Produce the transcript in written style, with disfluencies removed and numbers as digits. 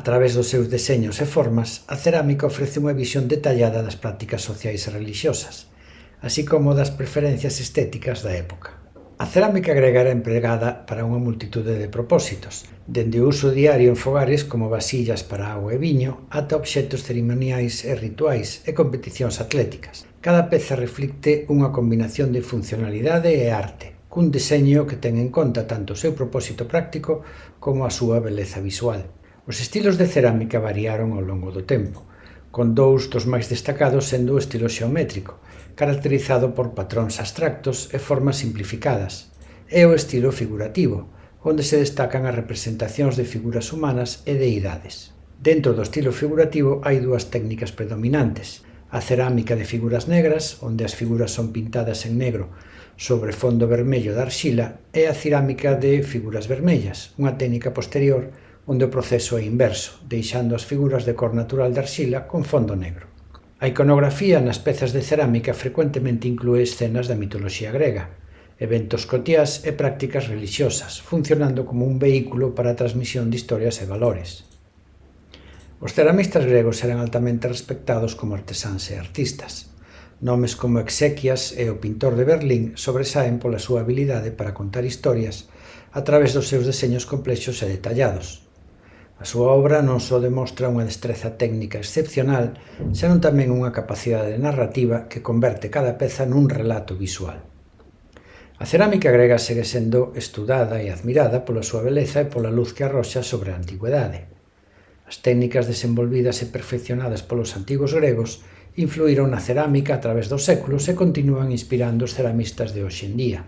A través dos seus deseños e formas, a cerámica ofrece unha visión detallada das prácticas sociais e relixiosas, así como das preferencias estéticas da época. A cerámica grega era empregada para unha multitude de propósitos, dende o uso diario en fogares como vasillas para auga e viño ata obxectos cerimoniais e rituais e competicións atléticas. Cada peza reflicte unha combinación de funcionalidade e arte, cun deseño que ten en conta tanto o seu propósito práctico como a súa beleza visual. Os estilos de cerámica variaron ao longo do tempo, con dous dos máis destacados sendo o estilo xeométrico, caracterizado por patróns abstractos e formas simplificadas, e o estilo figurativo, onde se destacan as representacións de figuras humanas e deidades. Dentro do estilo figurativo hai dúas técnicas predominantes: a cerámica de figuras negras, onde as figuras son pintadas en negro sobre fondo vermello de arxila, e a cerámica de figuras vermellas, unha técnica posterior onde o proceso é inverso, deixando as figuras de cor natural de arxila con fondo negro. A iconografía nas pezas de cerámica frecuentemente inclúe escenas da mitoloxía grega, eventos cotiás e prácticas relixiosas, funcionando como un vehículo para a transmisión de historias e valores. Os ceramistas gregos eran altamente respectados como artesáns e artistas. Nomes como Exequias e o pintor de Berlín sobresaen pola súa habilidade para contar historias a través dos seus deseños complexos e detallados. A súa obra non só demostra unha destreza técnica excepcional, senón tamén unha capacidade narrativa que converte cada peza nun relato visual. A cerámica grega segue sendo estudada e admirada pola súa beleza e pola luz que arroxa sobre a antigüedade. As técnicas desenvolvidas e perfeccionadas polos antigos gregos influíron na cerámica a través dos séculos e continúan inspirando os ceramistas de hoxe en día.